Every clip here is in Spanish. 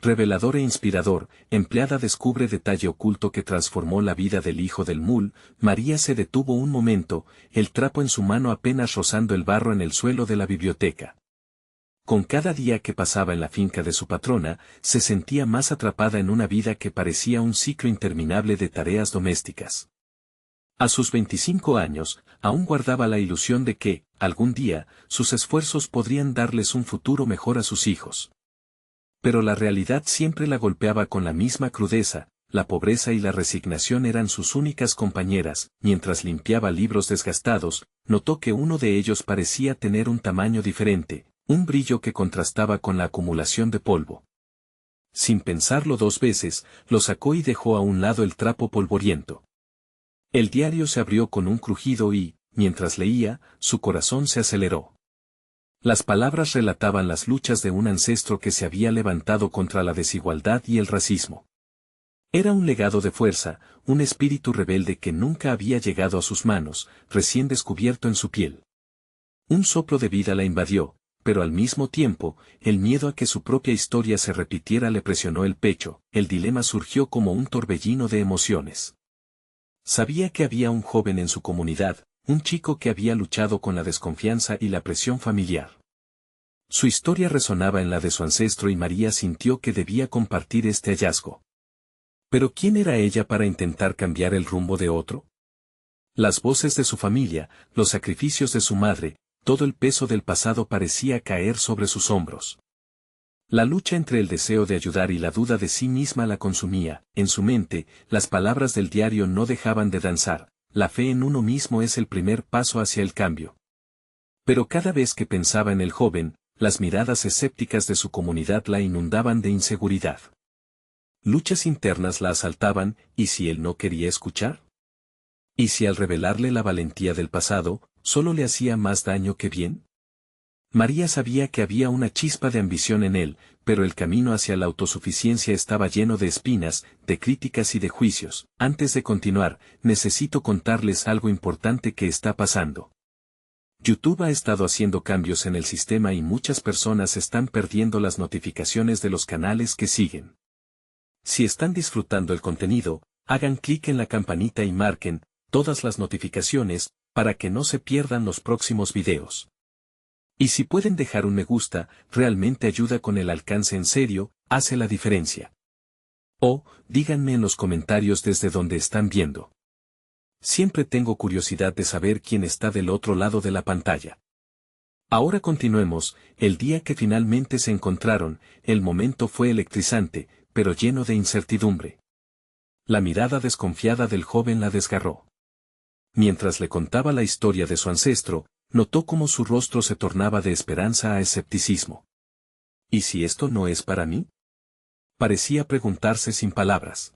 Revelador e inspirador, empleada descubre detalle oculto que transformó la vida del hijo del mul. María se detuvo un momento, el trapo en su mano apenas rozando el barro en el suelo de la biblioteca. Con cada día que pasaba en la finca de su patrona, se sentía más atrapada en una vida que parecía un ciclo interminable de tareas domésticas. A sus 25 años, aún guardaba la ilusión de que, algún día, sus esfuerzos podrían darles un futuro mejor a sus hijos. Pero la realidad siempre la golpeaba con la misma crudeza, la pobreza y la resignación eran sus únicas compañeras. Mientras limpiaba libros desgastados, notó que uno de ellos parecía tener un tamaño diferente, un brillo que contrastaba con la acumulación de polvo. Sin pensarlo dos veces, lo sacó y dejó a un lado el trapo polvoriento. El diario se abrió con un crujido y, mientras leía, su corazón se aceleró. Las palabras relataban las luchas de un ancestro que se había levantado contra la desigualdad y el racismo. Era un legado de fuerza, un espíritu rebelde que nunca había llegado a sus manos, recién descubierto en su piel. Un soplo de vida la invadió, pero al mismo tiempo, el miedo a que su propia historia se repitiera le presionó el pecho. El dilema surgió como un torbellino de emociones. Sabía que había un joven en su comunidad, un chico que había luchado con la desconfianza y la presión familiar. Su historia resonaba en la de su ancestro y María sintió que debía compartir este hallazgo. Pero ¿quién era ella para intentar cambiar el rumbo de otro? Las voces de su familia, los sacrificios de su madre, todo el peso del pasado parecía caer sobre sus hombros. La lucha entre el deseo de ayudar y la duda de sí misma la consumía. En su mente, las palabras del diario no dejaban de danzar. La fe en uno mismo es el primer paso hacia el cambio. Pero cada vez que pensaba en el joven, las miradas escépticas de su comunidad la inundaban de inseguridad. Luchas internas la asaltaban, ¿y si él no quería escuchar? ¿Y si al revelarle la valentía del pasado, solo le hacía más daño que bien? María sabía que había una chispa de ambición en él, pero el camino hacia la autosuficiencia estaba lleno de espinas, de críticas y de juicios. Antes de continuar, necesito contarles algo importante que está pasando. YouTube ha estado haciendo cambios en el sistema y muchas personas están perdiendo las notificaciones de los canales que siguen. Si están disfrutando el contenido, hagan clic en la campanita y marquen todas las notificaciones, para que no se pierdan los próximos videos. Y si pueden dejar un me gusta, realmente ayuda con el alcance en serio, hace la diferencia. O, díganme en los comentarios desde donde están viendo. Siempre tengo curiosidad de saber quién está del otro lado de la pantalla. Ahora continuemos. El día que finalmente se encontraron, el momento fue electrizante, pero lleno de incertidumbre. La mirada desconfiada del joven la desgarró. Mientras le contaba la historia de su ancestro, notó cómo su rostro se tornaba de esperanza a escepticismo. ¿Y si esto no es para mí? Parecía preguntarse sin palabras.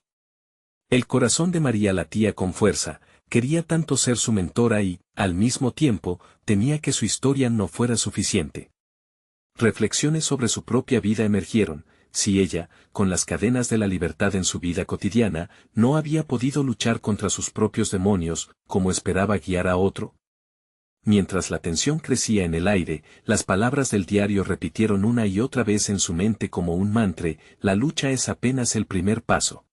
El corazón de María latía con fuerza, quería tanto ser su mentora y, al mismo tiempo, temía que su historia no fuera suficiente. Reflexiones sobre su propia vida emergieron. Si ella, con las cadenas de la libertad en su vida cotidiana, no había podido luchar contra sus propios demonios, ¿cómo esperaba guiar a otro? Mientras la tensión crecía en el aire, las palabras del diario repitieron una y otra vez en su mente como un mantra: la lucha es apenas el primer paso.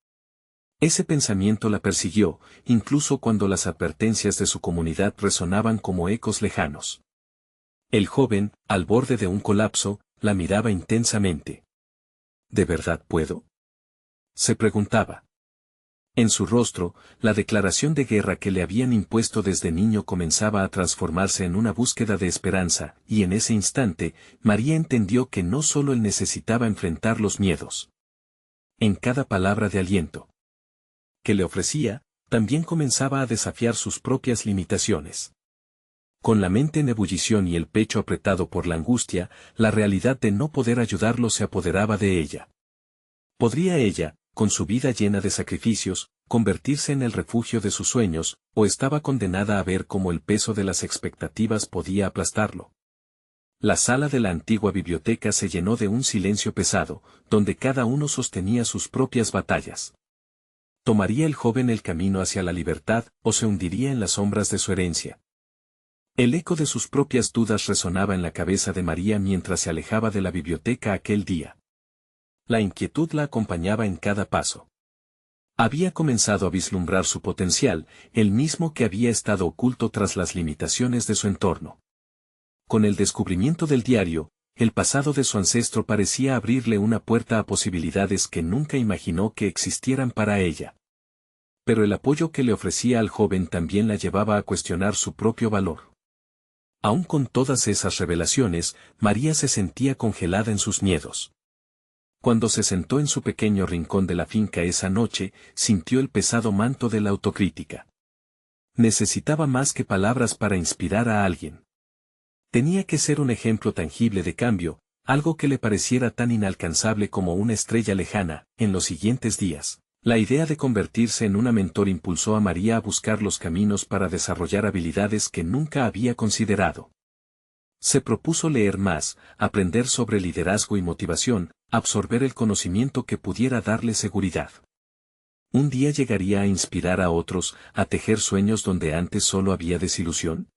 Ese pensamiento la persiguió, incluso cuando las advertencias de su comunidad resonaban como ecos lejanos. El joven, al borde de un colapso, la miraba intensamente. ¿De verdad puedo?, se preguntaba. En su rostro, la declaración de guerra que le habían impuesto desde niño comenzaba a transformarse en una búsqueda de esperanza, y en ese instante, María entendió que no solo él necesitaba enfrentar los miedos. En cada palabra de aliento que le ofrecía, también comenzaba a desafiar sus propias limitaciones. Con la mente en ebullición y el pecho apretado por la angustia, la realidad de no poder ayudarlo se apoderaba de ella. ¿Podría ella, con su vida llena de sacrificios, convertirse en el refugio de sus sueños, o estaba condenada a ver cómo el peso de las expectativas podía aplastarlo? La sala de la antigua biblioteca se llenó de un silencio pesado, donde cada uno sostenía sus propias batallas. ¿Tomaría el joven el camino hacia la libertad, o se hundiría en las sombras de su herencia? El eco de sus propias dudas resonaba en la cabeza de María mientras se alejaba de la biblioteca aquel día. La inquietud la acompañaba en cada paso. Había comenzado a vislumbrar su potencial, el mismo que había estado oculto tras las limitaciones de su entorno. Con el descubrimiento del diario, el pasado de su ancestro parecía abrirle una puerta a posibilidades que nunca imaginó que existieran para ella. Pero el apoyo que le ofrecía al joven también la llevaba a cuestionar su propio valor. Aún con todas esas revelaciones, María se sentía congelada en sus miedos. Cuando se sentó en su pequeño rincón de la finca esa noche, sintió el pesado manto de la autocrítica. Necesitaba más que palabras para inspirar a alguien. Tenía que ser un ejemplo tangible de cambio, algo que le pareciera tan inalcanzable como una estrella lejana. En los siguientes días, la idea de convertirse en una mentor impulsó a María a buscar los caminos para desarrollar habilidades que nunca había considerado. Se propuso leer más, aprender sobre liderazgo y motivación, absorber el conocimiento que pudiera darle seguridad. ¿Un día llegaría a inspirar a otros, a tejer sueños donde antes solo había desilusión?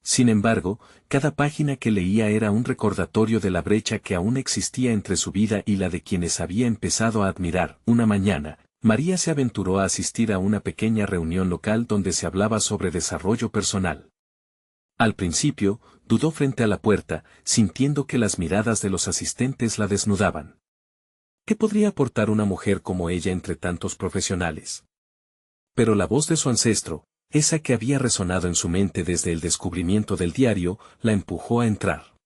Sin embargo, cada página que leía era un recordatorio de la brecha que aún existía entre su vida y la de quienes había empezado a admirar. Una mañana, María se aventuró a asistir a una pequeña reunión local donde se hablaba sobre desarrollo personal. Al principio, dudó frente a la puerta, sintiendo que las miradas de los asistentes la desnudaban. ¿Qué podría aportar una mujer como ella entre tantos profesionales? Pero la voz de su ancestro, esa que había resonado en su mente desde el descubrimiento del diario, la empujó a entrar.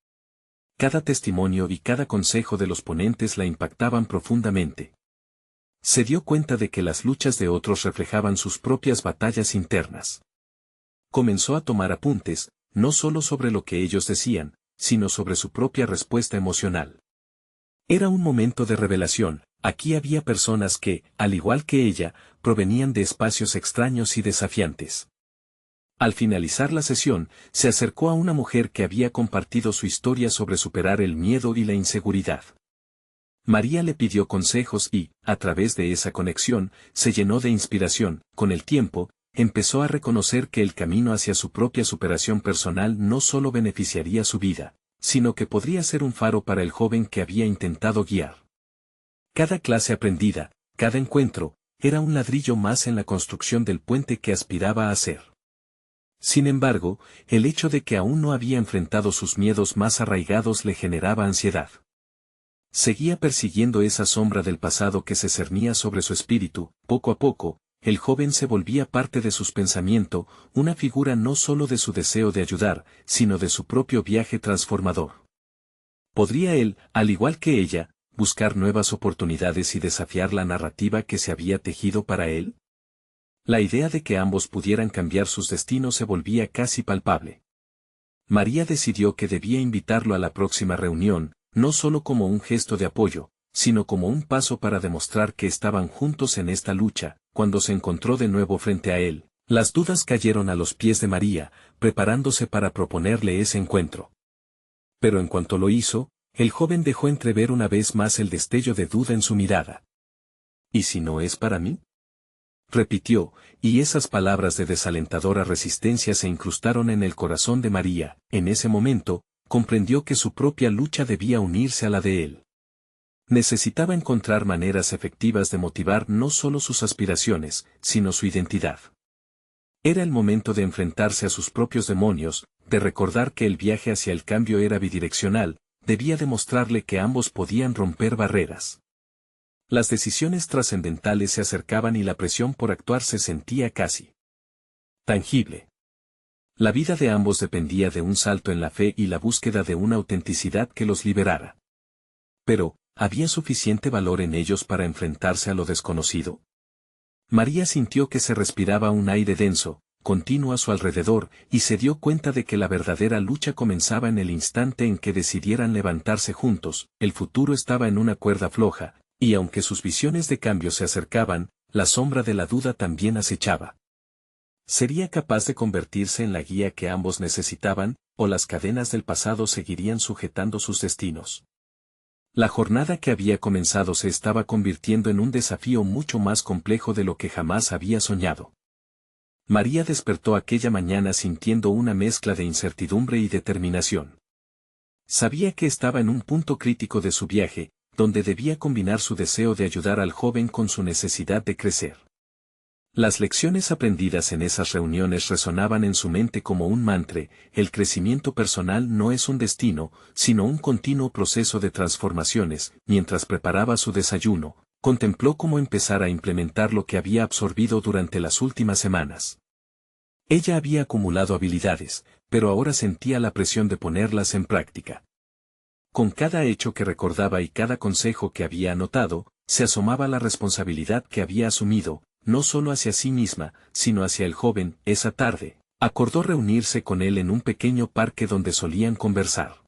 Cada testimonio y cada consejo de los ponentes la impactaban profundamente. Se dio cuenta de que las luchas de otros reflejaban sus propias batallas internas. Comenzó a tomar apuntes, no solo sobre lo que ellos decían, sino sobre su propia respuesta emocional. Era un momento de revelación. Aquí había personas que, al igual que ella, provenían de espacios extraños y desafiantes. Al finalizar la sesión, se acercó a una mujer que había compartido su historia sobre superar el miedo y la inseguridad. María le pidió consejos y, a través de esa conexión, se llenó de inspiración. Con el tiempo, empezó a reconocer que el camino hacia su propia superación personal no solo beneficiaría su vida, sino que podría ser un faro para el joven que había intentado guiar. Cada clase aprendida, cada encuentro, era un ladrillo más en la construcción del puente que aspiraba a ser. Sin embargo, el hecho de que aún no había enfrentado sus miedos más arraigados le generaba ansiedad. Seguía persiguiendo esa sombra del pasado que se cernía sobre su espíritu. Poco a poco, el joven se volvía parte de sus pensamientos, una figura no solo de su deseo de ayudar, sino de su propio viaje transformador. ¿Podría él, al igual que ella, buscar nuevas oportunidades y desafiar la narrativa que se había tejido para él? La idea de que ambos pudieran cambiar sus destinos se volvía casi palpable. María decidió que debía invitarlo a la próxima reunión, no solo como un gesto de apoyo, sino como un paso para demostrar que estaban juntos en esta lucha. Cuando se encontró de nuevo frente a él, las dudas cayeron a los pies de María, preparándose para proponerle ese encuentro. Pero en cuanto lo hizo, el joven dejó entrever una vez más el destello de duda en su mirada. ¿Y si no es para mí?, repitió, y esas palabras de desalentadora resistencia se incrustaron en el corazón de María. En ese momento, comprendió que su propia lucha debía unirse a la de él. Necesitaba encontrar maneras efectivas de motivar no solo sus aspiraciones, sino su identidad. Era el momento de enfrentarse a sus propios demonios, de recordar que el viaje hacia el cambio era bidireccional. Debía demostrarle que ambos podían romper barreras. Las decisiones trascendentales se acercaban y la presión por actuar se sentía casi tangible. La vida de ambos dependía de un salto en la fe y la búsqueda de una autenticidad que los liberara. Pero, ¿había suficiente valor en ellos para enfrentarse a lo desconocido? María sintió que se respiraba un aire denso, continuo a su alrededor, y se dio cuenta de que la verdadera lucha comenzaba en el instante en que decidieran levantarse juntos. El futuro estaba en una cuerda floja, y aunque sus visiones de cambio se acercaban, la sombra de la duda también acechaba. ¿Sería capaz de convertirse en la guía que ambos necesitaban, o las cadenas del pasado seguirían sujetando sus destinos? La jornada que había comenzado se estaba convirtiendo en un desafío mucho más complejo de lo que jamás había soñado. María despertó aquella mañana sintiendo una mezcla de incertidumbre y determinación. Sabía que estaba en un punto crítico de su viaje, donde debía combinar su deseo de ayudar al joven con su necesidad de crecer. Las lecciones aprendidas en esas reuniones resonaban en su mente como un mantra: el crecimiento personal no es un destino, sino un continuo proceso de transformaciones. Mientras preparaba su desayuno, contempló cómo empezar a implementar lo que había absorbido durante las últimas semanas. Ella había acumulado habilidades, pero ahora sentía la presión de ponerlas en práctica. Con cada hecho que recordaba y cada consejo que había anotado, se asomaba la responsabilidad que había asumido, no solo hacia sí misma, sino hacia el joven. Esa tarde, acordó reunirse con él en un pequeño parque donde solían conversar.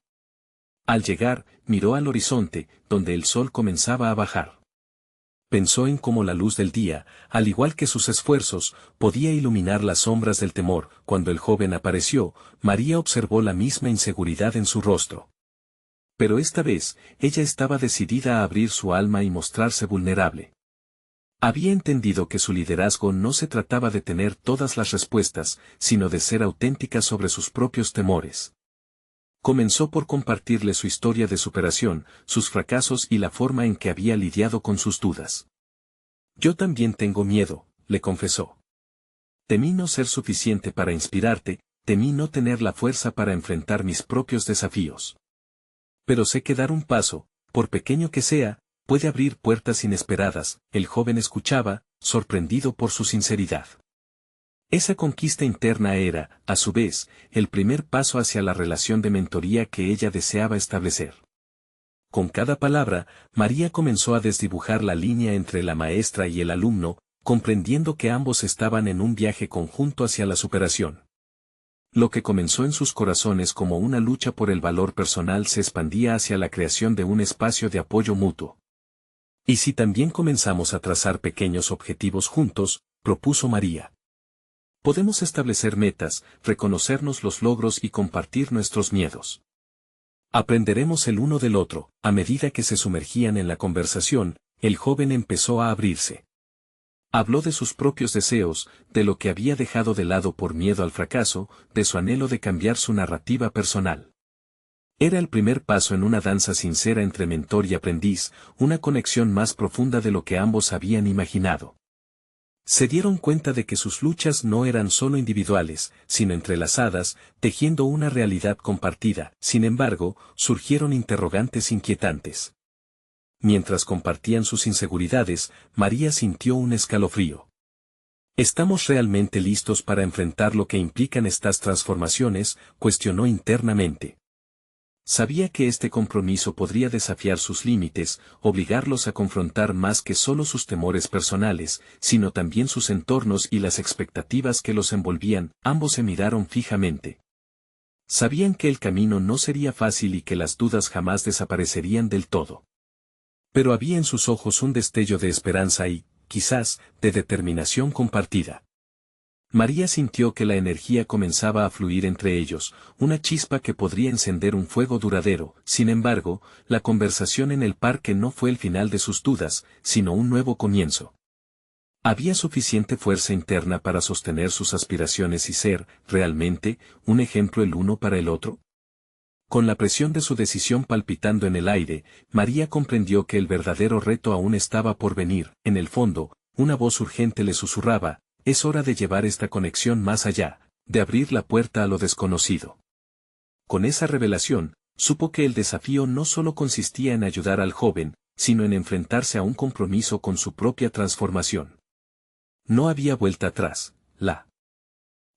Al llegar, miró al horizonte, donde el sol comenzaba a bajar. Pensó en cómo la luz del día, al igual que sus esfuerzos, podía iluminar las sombras del temor. Cuando el joven apareció, María observó la misma inseguridad en su rostro. Pero esta vez, ella estaba decidida a abrir su alma y mostrarse vulnerable. Había entendido que su liderazgo no se trataba de tener todas las respuestas, sino de ser auténtica sobre sus propios temores. Comenzó por compartirle su historia de superación, sus fracasos y la forma en que había lidiado con sus dudas. «Yo también tengo miedo», le confesó. «Temí no ser suficiente para inspirarte, temí no tener la fuerza para enfrentar mis propios desafíos. Pero sé que dar un paso, por pequeño que sea, puede abrir puertas inesperadas». El joven escuchaba, sorprendido por su sinceridad. Esa conquista interna era, a su vez, el primer paso hacia la relación de mentoría que ella deseaba establecer. Con cada palabra, María comenzó a desdibujar la línea entre la maestra y el alumno, comprendiendo que ambos estaban en un viaje conjunto hacia la superación. Lo que comenzó en sus corazones como una lucha por el valor personal se expandía hacia la creación de un espacio de apoyo mutuo. «¿Y si también comenzamos a trazar pequeños objetivos juntos?», propuso María. «Podemos establecer metas, reconocernos los logros y compartir nuestros miedos. Aprenderemos el uno del otro». A medida que se sumergían en la conversación, el joven empezó a abrirse. Habló de sus propios deseos, de lo que había dejado de lado por miedo al fracaso, de su anhelo de cambiar su narrativa personal. Era el primer paso en una danza sincera entre mentor y aprendiz, una conexión más profunda de lo que ambos habían imaginado. Se dieron cuenta de que sus luchas no eran solo individuales, sino entrelazadas, tejiendo una realidad compartida. Sin embargo, surgieron interrogantes inquietantes. Mientras compartían sus inseguridades, María sintió un escalofrío. «¿Estamos realmente listos para enfrentar lo que implican estas transformaciones?», cuestionó internamente. Sabía que este compromiso podría desafiar sus límites, obligarlos a confrontar más que solo sus temores personales, sino también sus entornos y las expectativas que los envolvían. Ambos se miraron fijamente. Sabían que el camino no sería fácil y que las dudas jamás desaparecerían del todo. Pero había en sus ojos un destello de esperanza y, quizás, de determinación compartida. María sintió que la energía comenzaba a fluir entre ellos, una chispa que podría encender un fuego duradero. Sin embargo, la conversación en el parque no fue el final de sus dudas, sino un nuevo comienzo. ¿Había suficiente fuerza interna para sostener sus aspiraciones y ser, realmente, un ejemplo el uno para el otro? Con la presión de su decisión palpitando en el aire, María comprendió que el verdadero reto aún estaba por venir. En el fondo, una voz urgente le susurraba: «Es hora de llevar esta conexión más allá, de abrir la puerta a lo desconocido». Con esa revelación, supo que el desafío no solo consistía en ayudar al joven, sino en enfrentarse a un compromiso con su propia transformación. No había vuelta atrás. La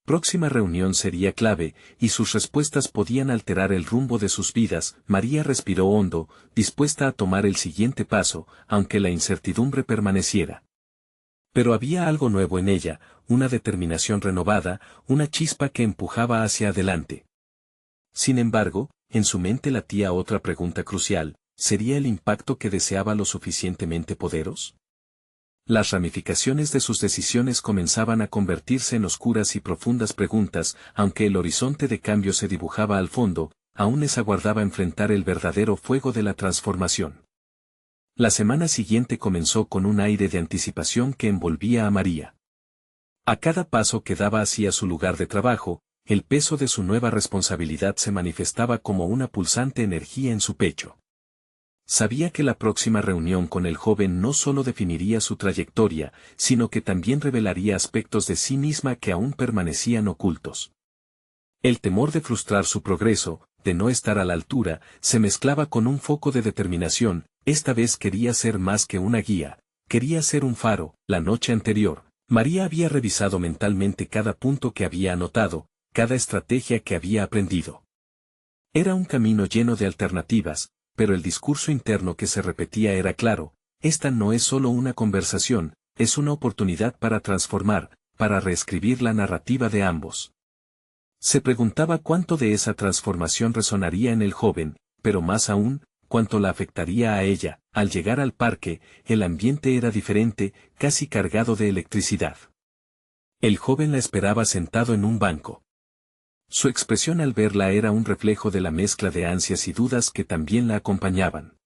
próxima reunión sería clave, y sus respuestas podían alterar el rumbo de sus vidas. María respiró hondo, dispuesta a tomar el siguiente paso, aunque la incertidumbre permaneciera. Pero había algo nuevo en ella, una determinación renovada, una chispa que empujaba hacia adelante. Sin embargo, en su mente latía otra pregunta crucial: ¿sería el impacto que deseaba lo suficientemente poderoso? Las ramificaciones de sus decisiones comenzaban a convertirse en oscuras y profundas preguntas. Aunque el horizonte de cambio se dibujaba al fondo, aún les aguardaba enfrentar el verdadero fuego de la transformación. La semana siguiente comenzó con un aire de anticipación que envolvía a María. A cada paso que daba hacia su lugar de trabajo, el peso de su nueva responsabilidad se manifestaba como una pulsante energía en su pecho. Sabía que la próxima reunión con el joven no solo definiría su trayectoria, sino que también revelaría aspectos de sí misma que aún permanecían ocultos. El temor de frustrar su progreso, de no estar a la altura, se mezclaba con un foco de determinación. Esta vez quería ser más que una guía, quería ser un faro. La noche anterior, María había revisado mentalmente cada punto que había anotado, cada estrategia que había aprendido. Era un camino lleno de alternativas, pero el discurso interno que se repetía era claro: esta no es solo una conversación, es una oportunidad para transformar, para reescribir la narrativa de ambos. Se preguntaba cuánto de esa transformación resonaría en el joven, pero más aún, cuánto la afectaría a ella. Al llegar al parque, el ambiente era diferente, casi cargado de electricidad. El joven la esperaba sentado en un banco. Su expresión al verla era un reflejo de la mezcla de ansias y dudas que también la acompañaban.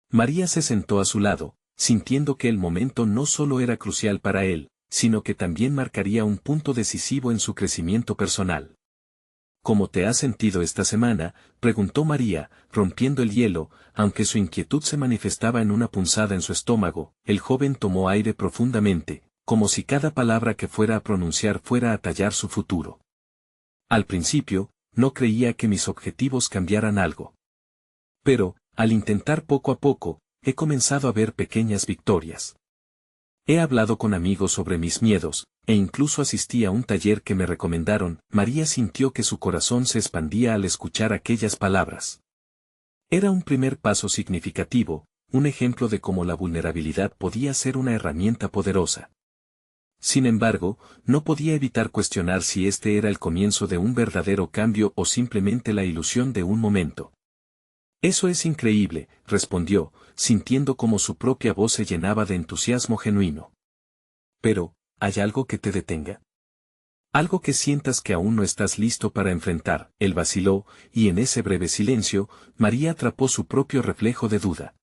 María se sentó a su lado, sintiendo que el momento no solo era crucial para él, sino que también marcaría un punto decisivo en su crecimiento personal. ¿Cómo te has sentido esta semana?, preguntó María, rompiendo el hielo. Aunque su inquietud se manifestaba en una punzada en su estómago, el joven tomó aire profundamente, como si cada palabra que fuera a pronunciar fuera a tallar su futuro. Al principio, no creía que mis objetivos cambiaran algo. Pero, al intentar poco a poco, he comenzado a ver pequeñas victorias. He hablado con amigos sobre mis miedos, e incluso asistí a un taller que me recomendaron. María sintió que su corazón se expandía al escuchar aquellas palabras. Era un primer paso significativo, un ejemplo de cómo la vulnerabilidad podía ser una herramienta poderosa. Sin embargo, no podía evitar cuestionar si este era el comienzo de un verdadero cambio o simplemente la ilusión de un momento. Eso es increíble, respondió, sintiendo cómo su propia voz se llenaba de entusiasmo genuino. Pero, ¿hay algo que te detenga? Algo que sientas que aún no estás listo para enfrentar. Él vaciló, y en ese breve silencio, María atrapó su propio reflejo de duda.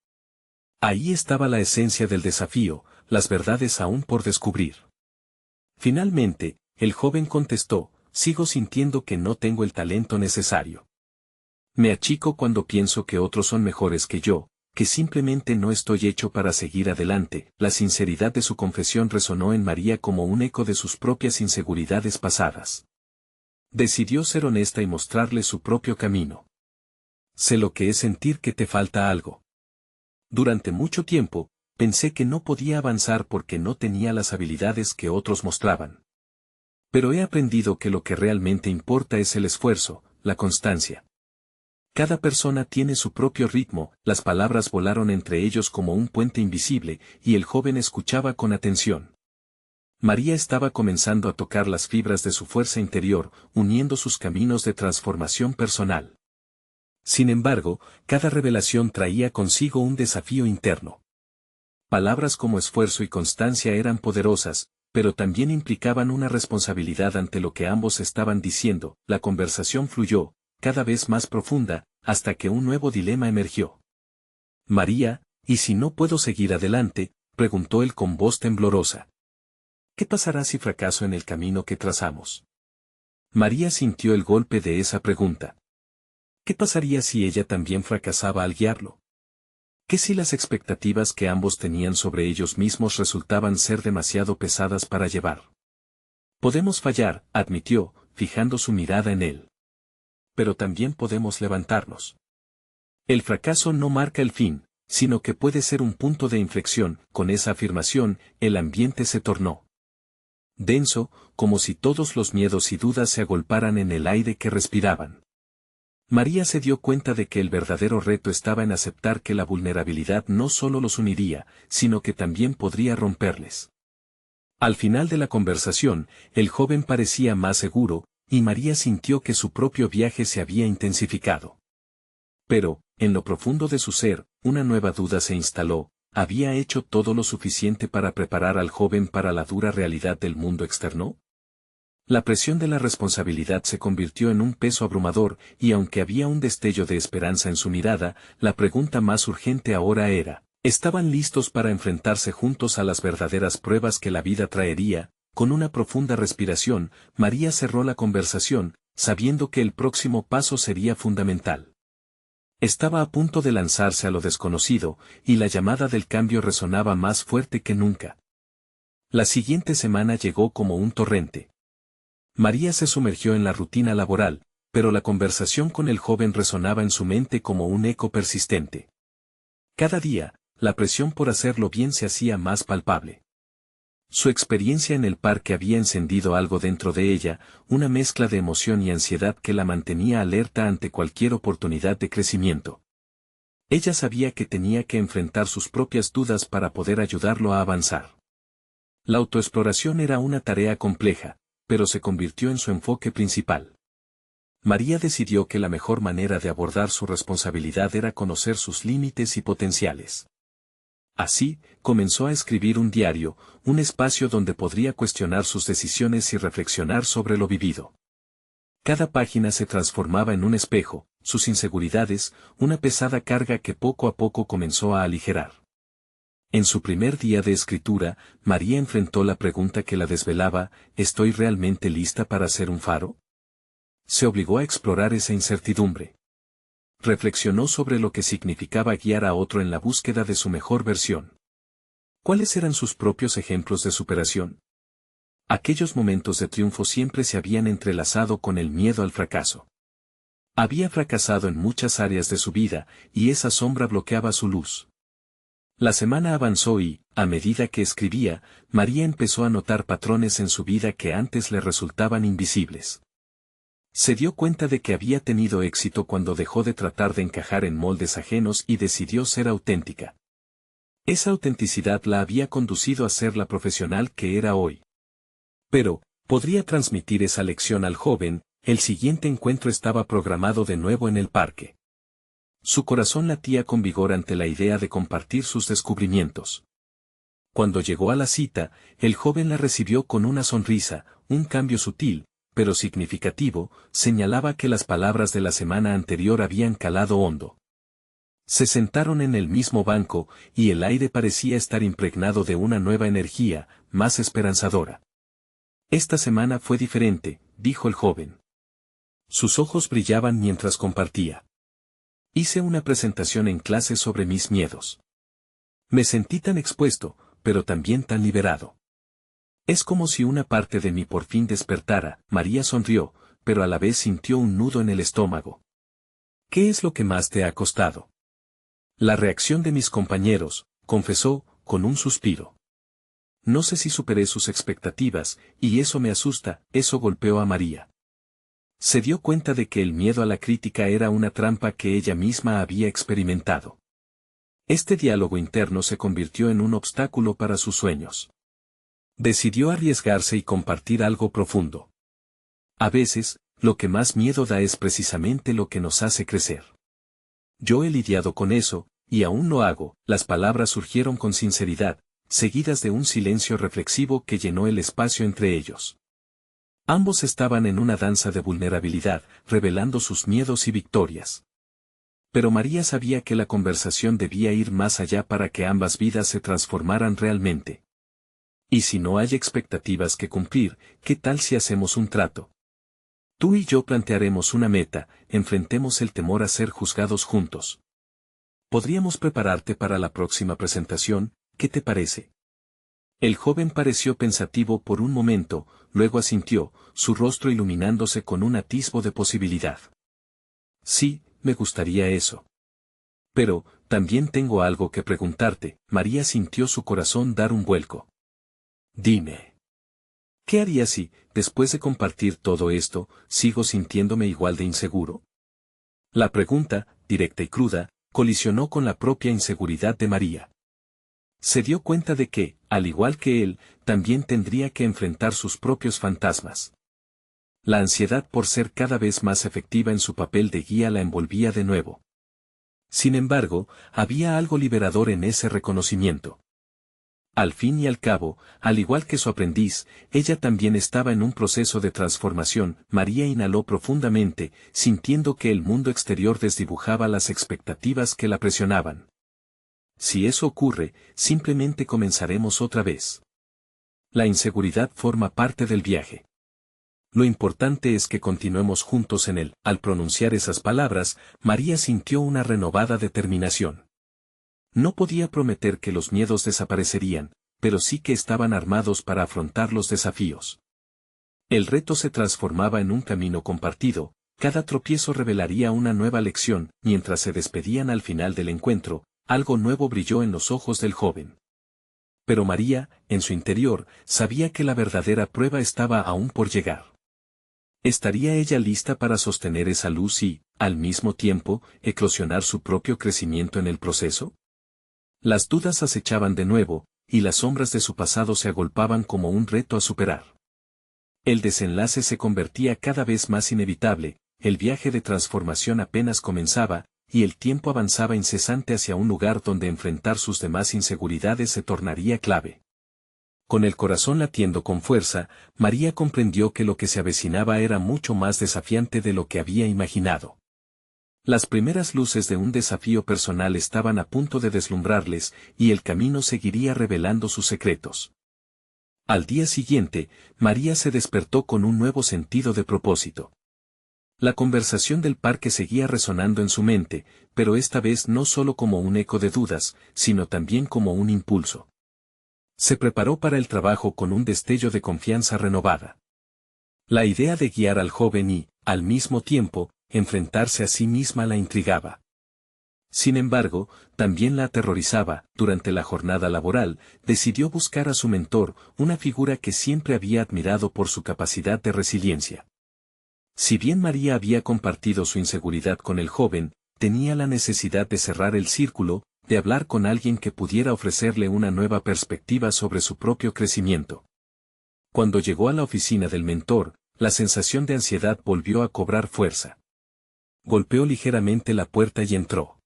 Ahí estaba la esencia del desafío, las verdades aún por descubrir. Finalmente, el joven contestó: sigo sintiendo que no tengo el talento necesario. Me achico cuando pienso que otros son mejores que yo, que simplemente no estoy hecho para seguir adelante. La sinceridad de su confesión resonó en María como un eco de sus propias inseguridades pasadas. Decidió ser honesta y mostrarle su propio camino. Sé lo que es sentir que te falta algo. Durante mucho tiempo, pensé que no podía avanzar porque no tenía las habilidades que otros mostraban. Pero he aprendido que lo que realmente importa es el esfuerzo, la constancia. Cada persona tiene su propio ritmo. Las palabras volaron entre ellos como un puente invisible, y el joven escuchaba con atención. María estaba comenzando a tocar las fibras de su fuerza interior, uniendo sus caminos de transformación personal. Sin embargo, cada revelación traía consigo un desafío interno. Palabras como esfuerzo y constancia eran poderosas, pero también implicaban una responsabilidad ante lo que ambos estaban diciendo. La conversación fluyó, cada vez más profunda, hasta que un nuevo dilema emergió. María, ¿y si no puedo seguir adelante?, preguntó él con voz temblorosa. ¿Qué pasará si fracaso en el camino que trazamos? María sintió el golpe de esa pregunta. ¿Qué pasaría si ella también fracasaba al guiarlo? ¿Qué si las expectativas que ambos tenían sobre ellos mismos resultaban ser demasiado pesadas para llevar? Podemos fallar, admitió, fijando su mirada en él. Pero también podemos levantarnos. El fracaso no marca el fin, sino que puede ser un punto de inflexión. Con esa afirmación, el ambiente se tornó denso, como si todos los miedos y dudas se agolparan en el aire que respiraban. María se dio cuenta de que el verdadero reto estaba en aceptar que la vulnerabilidad no solo los uniría, sino que también podría romperles. Al final de la conversación, el joven parecía más seguro, y María sintió que su propio viaje se había intensificado. Pero, en lo profundo de su ser, una nueva duda se instaló: ¿había hecho todo lo suficiente para preparar al joven para la dura realidad del mundo externo? La presión de la responsabilidad se convirtió en un peso abrumador, y aunque había un destello de esperanza en su mirada, la pregunta más urgente ahora era: ¿estaban listos para enfrentarse juntos a las verdaderas pruebas que la vida traería? Con una profunda respiración, María cerró la conversación, sabiendo que el próximo paso sería fundamental. Estaba a punto de lanzarse a lo desconocido, y la llamada del cambio resonaba más fuerte que nunca. La siguiente semana llegó como un torrente. María se sumergió en la rutina laboral, pero la conversación con el joven resonaba en su mente como un eco persistente. Cada día, la presión por hacerlo bien se hacía más palpable. Su experiencia en el parque había encendido algo dentro de ella, una mezcla de emoción y ansiedad que la mantenía alerta ante cualquier oportunidad de crecimiento. Ella sabía que tenía que enfrentar sus propias dudas para poder ayudarlo a avanzar. La autoexploración era una tarea compleja, pero se convirtió en su enfoque principal. María decidió que la mejor manera de abordar su responsabilidad era conocer sus límites y potenciales. Así, comenzó a escribir un diario, un espacio donde podría cuestionar sus decisiones y reflexionar sobre lo vivido. Cada página se transformaba en un espejo, sus inseguridades, una pesada carga que poco a poco comenzó a aligerar. En su primer día de escritura, María enfrentó la pregunta que la desvelaba: ¿estoy realmente lista para ser un faro? Se obligó a explorar esa incertidumbre. Reflexionó sobre lo que significaba guiar a otro en la búsqueda de su mejor versión. ¿Cuáles eran sus propios ejemplos de superación? Aquellos momentos de triunfo siempre se habían entrelazado con el miedo al fracaso. Había fracasado en muchas áreas de su vida, y esa sombra bloqueaba su luz. La semana avanzó y, a medida que escribía, María empezó a notar patrones en su vida que antes le resultaban invisibles. Se dio cuenta de que había tenido éxito cuando dejó de tratar de encajar en moldes ajenos y decidió ser auténtica. Esa autenticidad la había conducido a ser la profesional que era hoy. Pero, ¿podría transmitir esa lección al joven? El siguiente encuentro estaba programado de nuevo en el parque. Su corazón latía con vigor ante la idea de compartir sus descubrimientos. Cuando llegó a la cita, el joven la recibió con una sonrisa, un cambio sutil, pero significativo, señalaba que las palabras de la semana anterior habían calado hondo. Se sentaron en el mismo banco, y el aire parecía estar impregnado de una nueva energía, más esperanzadora. Esta semana fue diferente, dijo el joven. Sus ojos brillaban mientras compartía. Hice una presentación en clase sobre mis miedos. Me sentí tan expuesto, pero también tan liberado. Es como si una parte de mí por fin despertara. María sonrió, pero a la vez sintió un nudo en el estómago. ¿Qué es lo que más te ha costado? La reacción de mis compañeros, confesó, con un suspiro. No sé si superé sus expectativas, y eso me asusta. Eso golpeó a María. Se dio cuenta de que el miedo a la crítica era una trampa que ella misma había experimentado. Este diálogo interno se convirtió en un obstáculo para sus sueños. Decidió arriesgarse y compartir algo profundo. A veces, lo que más miedo da es precisamente lo que nos hace crecer. Yo he lidiado con eso, y aún lo hago. Las palabras surgieron con sinceridad, seguidas de un silencio reflexivo que llenó el espacio entre ellos. Ambos estaban en una danza de vulnerabilidad, revelando sus miedos y victorias. Pero María sabía que la conversación debía ir más allá para que ambas vidas se transformaran realmente. Y si no hay expectativas que cumplir, ¿qué tal si hacemos un trato? Tú y yo plantearemos una meta, enfrentemos el temor a ser juzgados juntos. Podríamos prepararte para la próxima presentación, ¿qué te parece? El joven pareció pensativo por un momento, luego asintió, su rostro iluminándose con un atisbo de posibilidad. Sí, me gustaría eso. Pero, también tengo algo que preguntarte. María sintió su corazón dar un vuelco. Dime. ¿Qué haría si, después de compartir todo esto, sigo sintiéndome igual de inseguro? La pregunta, directa y cruda, colisionó con la propia inseguridad de María. Se dio cuenta de que, al igual que él, también tendría que enfrentar sus propios fantasmas. La ansiedad por ser cada vez más efectiva en su papel de guía la envolvía de nuevo. Sin embargo, había algo liberador en ese reconocimiento. Al fin y al cabo, al igual que su aprendiz, ella también estaba en un proceso de transformación. María inhaló profundamente, sintiendo que el mundo exterior desdibujaba las expectativas que la presionaban. Si eso ocurre, simplemente comenzaremos otra vez. La inseguridad forma parte del viaje. Lo importante es que continuemos juntos en él. Al pronunciar esas palabras, María sintió una renovada determinación. No podía prometer que los miedos desaparecerían, pero sí que estaban armados para afrontar los desafíos. El reto se transformaba en un camino compartido, cada tropiezo revelaría una nueva lección. Mientras se despedían al final del encuentro, algo nuevo brilló en los ojos del joven. Pero María, en su interior, sabía que la verdadera prueba estaba aún por llegar. ¿Estaría ella lista para sostener esa luz y, al mismo tiempo, eclosionar su propio crecimiento en el proceso? Las dudas acechaban de nuevo, y las sombras de su pasado se agolpaban como un reto a superar. El desenlace se convertía cada vez más inevitable, el viaje de transformación apenas comenzaba, y el tiempo avanzaba incesante hacia un lugar donde enfrentar sus demás inseguridades se tornaría clave. Con el corazón latiendo con fuerza, María comprendió que lo que se avecinaba era mucho más desafiante de lo que había imaginado. Las primeras luces de un desafío personal estaban a punto de deslumbrarles, y el camino seguiría revelando sus secretos. Al día siguiente, María se despertó con un nuevo sentido de propósito. La conversación del parque seguía resonando en su mente, pero esta vez no solo como un eco de dudas, sino también como un impulso. Se preparó para el trabajo con un destello de confianza renovada. La idea de guiar al joven y, al mismo tiempo, enfrentarse a sí misma la intrigaba. Sin embargo, también la aterrorizaba. Durante la jornada laboral, decidió buscar a su mentor, una figura que siempre había admirado por su capacidad de resiliencia. Si bien María había compartido su inseguridad con el joven, tenía la necesidad de cerrar el círculo, de hablar con alguien que pudiera ofrecerle una nueva perspectiva sobre su propio crecimiento. Cuando llegó a la oficina del mentor, la sensación de ansiedad volvió a cobrar fuerza. Golpeó ligeramente la puerta y entró.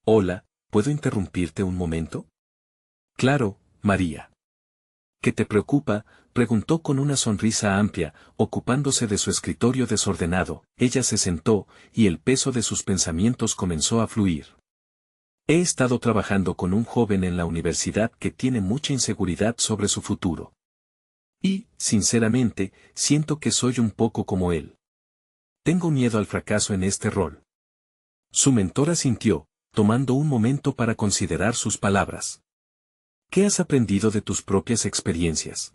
Hola, ¿puedo interrumpirte un momento? Claro, María. ¿Qué te preocupa?, preguntó con una sonrisa amplia, ocupándose de su escritorio desordenado. Ella se sentó, y el peso de sus pensamientos comenzó a fluir. He estado trabajando con un joven en la universidad que tiene mucha inseguridad sobre su futuro. Y, sinceramente, siento que soy un poco como él. Tengo miedo al fracaso en este rol. Su mentora asintió, tomando un momento para considerar sus palabras. ¿Qué has aprendido de tus propias experiencias?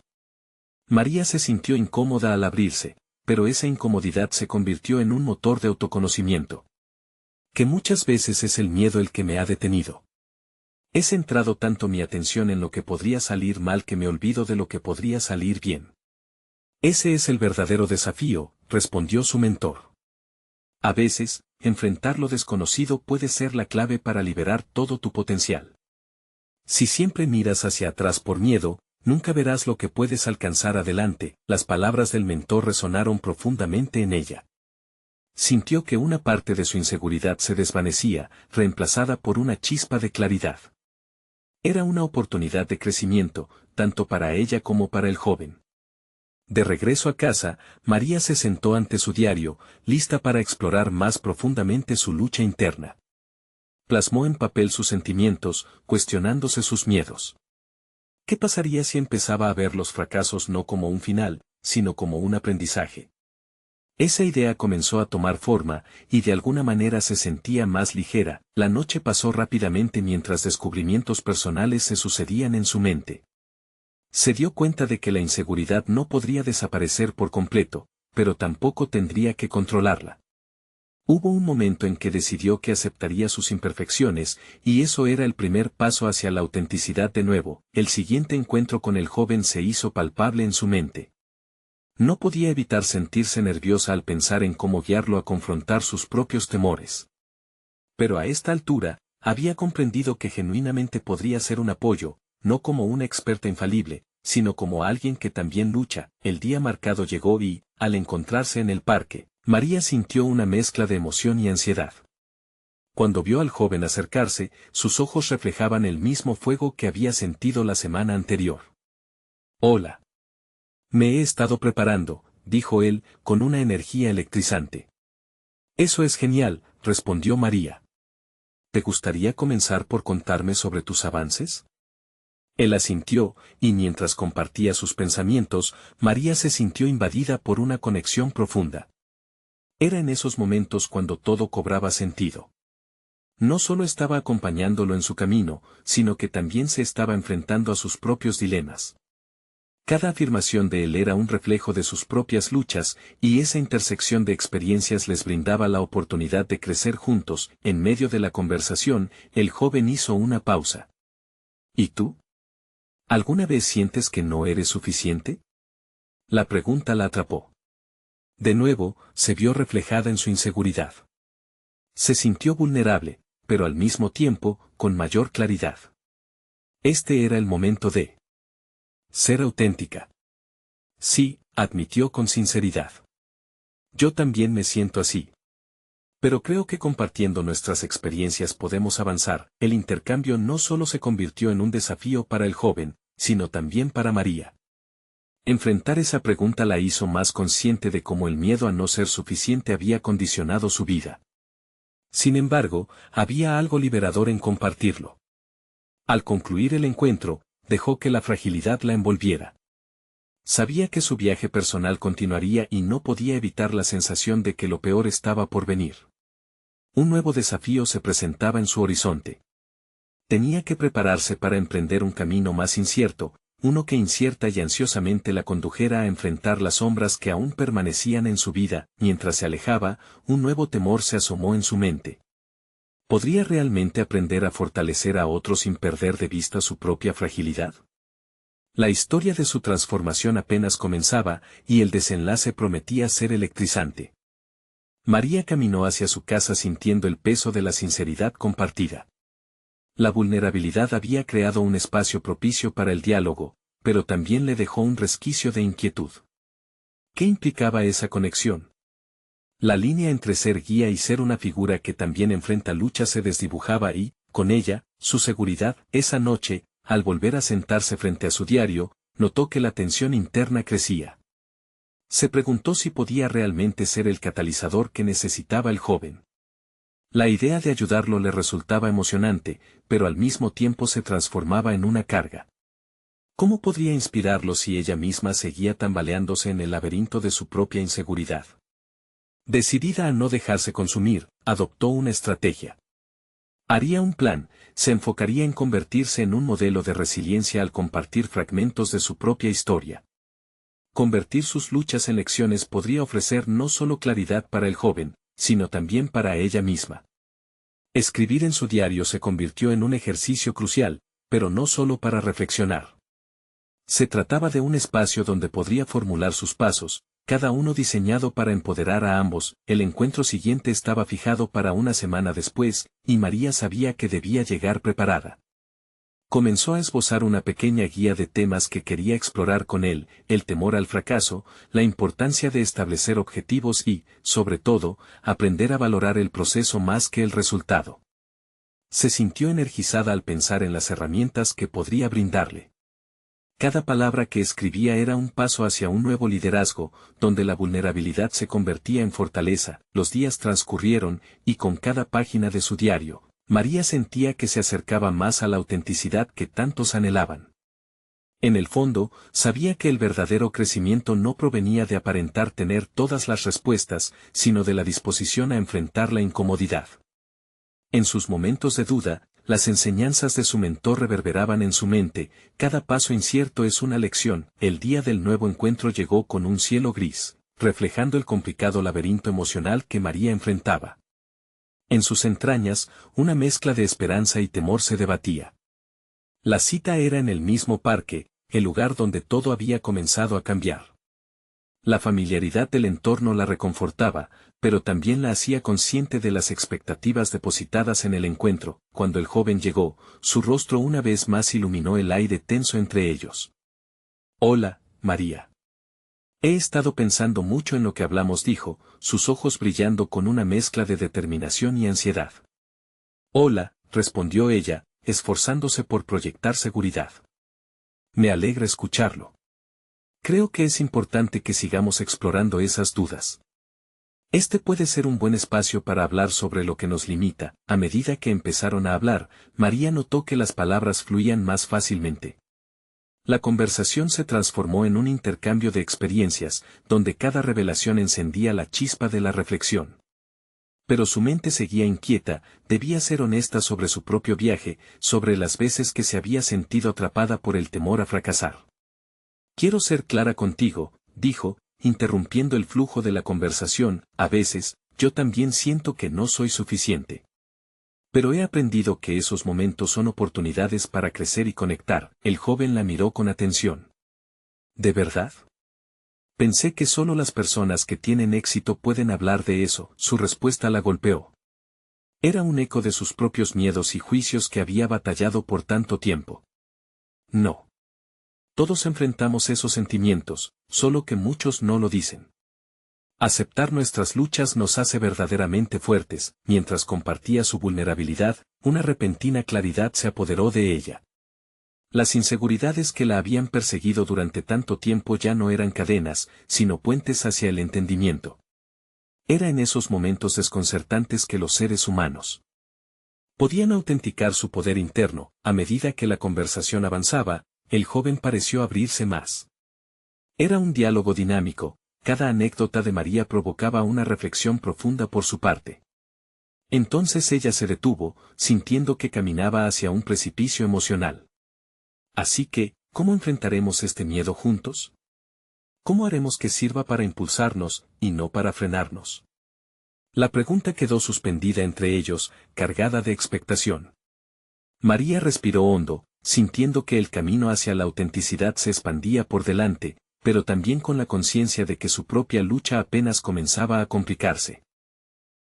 María se sintió incómoda al abrirse, pero esa incomodidad se convirtió en un motor de autoconocimiento. Que muchas veces es el miedo el que me ha detenido. He centrado tanto mi atención en lo que podría salir mal que me olvido de lo que podría salir bien. Ese es el verdadero desafío, respondió su mentor. A veces, enfrentar lo desconocido puede ser la clave para liberar todo tu potencial. Si siempre miras hacia atrás por miedo, nunca verás lo que puedes alcanzar adelante. Las palabras del mentor resonaron profundamente en ella. Sintió que una parte de su inseguridad se desvanecía, reemplazada por una chispa de claridad. Era una oportunidad de crecimiento, tanto para ella como para el joven. De regreso a casa, María se sentó ante su diario, lista para explorar más profundamente su lucha interna. Plasmó en papel sus sentimientos, cuestionándose sus miedos. ¿Qué pasaría si empezaba a ver los fracasos no como un final, sino como un aprendizaje? Esa idea comenzó a tomar forma, y de alguna manera se sentía más ligera. La noche pasó rápidamente mientras descubrimientos personales se sucedían en su mente. Se dio cuenta de que la inseguridad no podría desaparecer por completo, pero tampoco tendría que controlarla. Hubo un momento en que decidió que aceptaría sus imperfecciones, y eso era el primer paso hacia la autenticidad de nuevo. El siguiente encuentro con el joven se hizo palpable en su mente. No podía evitar sentirse nerviosa al pensar en cómo guiarlo a confrontar sus propios temores. Pero a esta altura, había comprendido que genuinamente podría ser un apoyo, no como una experta infalible, sino como alguien que también lucha. El día marcado llegó y, al encontrarse en el parque, María sintió una mezcla de emoción y ansiedad. Cuando vio al joven acercarse, sus ojos reflejaban el mismo fuego que había sentido la semana anterior. Hola. Me he estado preparando, dijo él, con una energía electrizante. Eso es genial, respondió María. ¿Te gustaría comenzar por contarme sobre tus avances? Él asintió, y mientras compartía sus pensamientos, María se sintió invadida por una conexión profunda. Era en esos momentos cuando todo cobraba sentido. No solo estaba acompañándolo en su camino, sino que también se estaba enfrentando a sus propios dilemas. Cada afirmación de él era un reflejo de sus propias luchas, y esa intersección de experiencias les brindaba la oportunidad de crecer juntos. En medio de la conversación, el joven hizo una pausa. ¿Y tú? ¿Alguna vez sientes que no eres suficiente? La pregunta la atrapó. De nuevo, se vio reflejada en su inseguridad. Se sintió vulnerable, pero al mismo tiempo, con mayor claridad. Este era el momento de ser auténtica. Sí, admitió con sinceridad. Yo también me siento así. Pero creo que compartiendo nuestras experiencias podemos avanzar. El intercambio no solo se convirtió en un desafío para el joven, sino también para María. Enfrentar esa pregunta la hizo más consciente de cómo el miedo a no ser suficiente había condicionado su vida. Sin embargo, había algo liberador en compartirlo. Al concluir el encuentro, dejó que la fragilidad la envolviera. Sabía que su viaje personal continuaría y no podía evitar la sensación de que lo peor estaba por venir. Un nuevo desafío se presentaba en su horizonte. Tenía que prepararse para emprender un camino más incierto, uno que incierta y ansiosamente la condujera a enfrentar las sombras que aún permanecían en su vida. Mientras se alejaba, un nuevo temor se asomó en su mente. ¿Podría realmente aprender a fortalecer a otros sin perder de vista su propia fragilidad? La historia de su transformación apenas comenzaba, y el desenlace prometía ser electrizante. María caminó hacia su casa sintiendo el peso de la sinceridad compartida. La vulnerabilidad había creado un espacio propicio para el diálogo, pero también le dejó un resquicio de inquietud. ¿Qué implicaba esa conexión? La línea entre ser guía y ser una figura que también enfrenta luchas se desdibujaba y, con ella, su seguridad. Esa noche, al volver a sentarse frente a su diario, notó que la tensión interna crecía. Se preguntó si podía realmente ser el catalizador que necesitaba el joven. La idea de ayudarlo le resultaba emocionante, pero al mismo tiempo se transformaba en una carga. ¿Cómo podría inspirarlo si ella misma seguía tambaleándose en el laberinto de su propia inseguridad? Decidida a no dejarse consumir, adoptó una estrategia. Haría un plan, se enfocaría en convertirse en un modelo de resiliencia al compartir fragmentos de su propia historia. Convertir sus luchas en lecciones podría ofrecer no solo claridad para el joven, sino también para ella misma. Escribir en su diario se convirtió en un ejercicio crucial, pero no solo para reflexionar. Se trataba de un espacio donde podría formular sus pasos, cada uno diseñado para empoderar a ambos. El encuentro siguiente estaba fijado para una semana después, y María sabía que debía llegar preparada. Comenzó a esbozar una pequeña guía de temas que quería explorar con él: el temor al fracaso, la importancia de establecer objetivos y, sobre todo, aprender a valorar el proceso más que el resultado. Se sintió energizada al pensar en las herramientas que podría brindarle. Cada palabra que escribía era un paso hacia un nuevo liderazgo, donde la vulnerabilidad se convertía en fortaleza. Los días transcurrieron, y con cada página de su diario, María sentía que se acercaba más a la autenticidad que tantos anhelaban. En el fondo, sabía que el verdadero crecimiento no provenía de aparentar tener todas las respuestas, sino de la disposición a enfrentar la incomodidad. En sus momentos de duda, las enseñanzas de su mentor reverberaban en su mente: cada paso incierto es una lección. El día del nuevo encuentro llegó con un cielo gris, reflejando el complicado laberinto emocional que María enfrentaba. En sus entrañas, una mezcla de esperanza y temor se debatía. La cita era en el mismo parque, el lugar donde todo había comenzado a cambiar. La familiaridad del entorno la reconfortaba, pero también la hacía consciente de las expectativas depositadas en el encuentro. Cuando el joven llegó, su rostro una vez más iluminó el aire tenso entre ellos. «Hola, María. He estado pensando mucho en lo que hablamos», dijo, sus ojos brillando con una mezcla de determinación y ansiedad. «Hola», respondió ella, esforzándose por proyectar seguridad. «Me alegra escucharlo. Creo que es importante que sigamos explorando esas dudas. Este puede ser un buen espacio para hablar sobre lo que nos limita». A medida que empezaron a hablar, María notó que las palabras fluían más fácilmente. La conversación se transformó en un intercambio de experiencias, donde cada revelación encendía la chispa de la reflexión. Pero su mente seguía inquieta, debía ser honesta sobre su propio viaje, sobre las veces que se había sentido atrapada por el temor a fracasar. Quiero ser clara contigo, dijo, interrumpiendo el flujo de la conversación, a veces, yo también siento que no soy suficiente. Pero he aprendido que esos momentos son oportunidades para crecer y conectar. El joven la miró con atención. ¿De verdad? Pensé que solo las personas que tienen éxito pueden hablar de eso. Su respuesta la golpeó. Era un eco de sus propios miedos y juicios que había batallado por tanto tiempo. No. Todos enfrentamos esos sentimientos, solo que muchos no lo dicen. Aceptar nuestras luchas nos hace verdaderamente fuertes. Mientras compartía su vulnerabilidad, una repentina claridad se apoderó de ella. Las inseguridades que la habían perseguido durante tanto tiempo ya no eran cadenas, sino puentes hacia el entendimiento. Era en esos momentos desconcertantes que los seres humanos podían autenticar su poder interno. A medida que la conversación avanzaba, el joven pareció abrirse más. Era un diálogo dinámico. Cada anécdota de María provocaba una reflexión profunda por su parte. Entonces ella se detuvo, sintiendo que caminaba hacia un precipicio emocional. Así que, ¿cómo enfrentaremos este miedo juntos? ¿Cómo haremos que sirva para impulsarnos, y no para frenarnos? La pregunta quedó suspendida entre ellos, cargada de expectación. María respiró hondo, sintiendo que el camino hacia la autenticidad se expandía por delante, pero también con la conciencia de que su propia lucha apenas comenzaba a complicarse.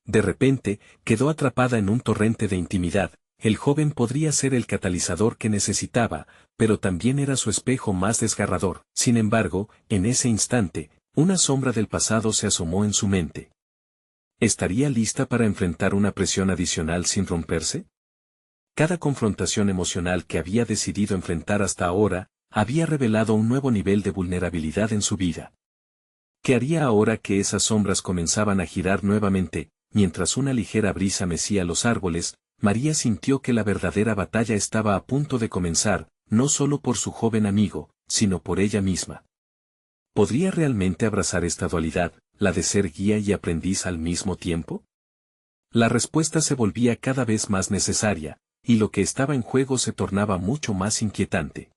De repente, quedó atrapada en un torrente de intimidad. El joven podría ser el catalizador que necesitaba, pero también era su espejo más desgarrador. Sin embargo, en ese instante, una sombra del pasado se asomó en su mente. ¿Estaría lista para enfrentar una presión adicional sin romperse? Cada confrontación emocional que había decidido enfrentar hasta ahora, había revelado un nuevo nivel de vulnerabilidad en su vida. ¿Qué haría ahora que esas sombras comenzaban a girar nuevamente? Mientras una ligera brisa mecía los árboles, María sintió que la verdadera batalla estaba a punto de comenzar, no solo por su joven amigo, sino por ella misma. ¿Podría realmente abrazar esta dualidad, la de ser guía y aprendiz al mismo tiempo? La respuesta se volvía cada vez más necesaria, y lo que estaba en juego se tornaba mucho más inquietante.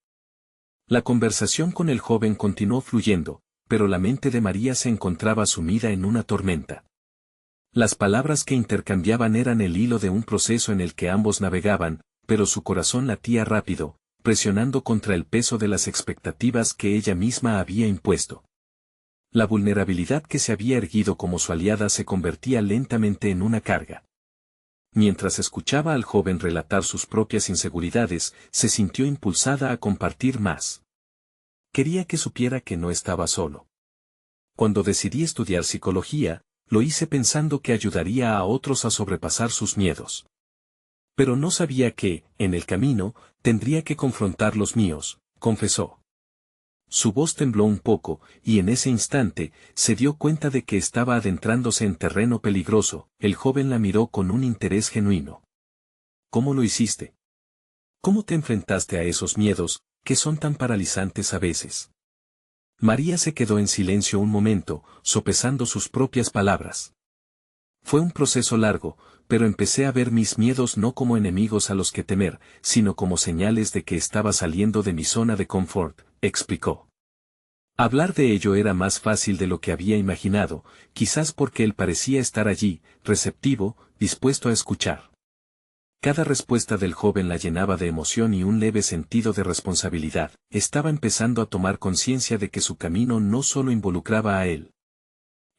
La conversación con el joven continuó fluyendo, pero la mente de María se encontraba sumida en una tormenta. Las palabras que intercambiaban eran el hilo de un proceso en el que ambos navegaban, pero su corazón latía rápido, presionando contra el peso de las expectativas que ella misma había impuesto. La vulnerabilidad que se había erguido como su aliada se convertía lentamente en una carga. Mientras escuchaba al joven relatar sus propias inseguridades, se sintió impulsada a compartir más. Quería que supiera que no estaba solo. Cuando decidí estudiar psicología, lo hice pensando que ayudaría a otros a sobrepasar sus miedos. Pero no sabía que, en el camino, tendría que confrontar los míos, confesó. Su voz tembló un poco, y en ese instante, se dio cuenta de que estaba adentrándose en terreno peligroso. El joven la miró con un interés genuino. ¿Cómo lo hiciste? ¿Cómo te enfrentaste a esos miedos, que son tan paralizantes a veces? María se quedó en silencio un momento, sopesando sus propias palabras. Fue un proceso largo, pero empecé a ver mis miedos no como enemigos a los que temer, sino como señales de que estaba saliendo de mi zona de confort, explicó. Hablar de ello era más fácil de lo que había imaginado, quizás porque él parecía estar allí, receptivo, dispuesto a escuchar. Cada respuesta del joven la llenaba de emoción y un leve sentido de responsabilidad. Estaba empezando a tomar conciencia de que su camino no solo involucraba a él.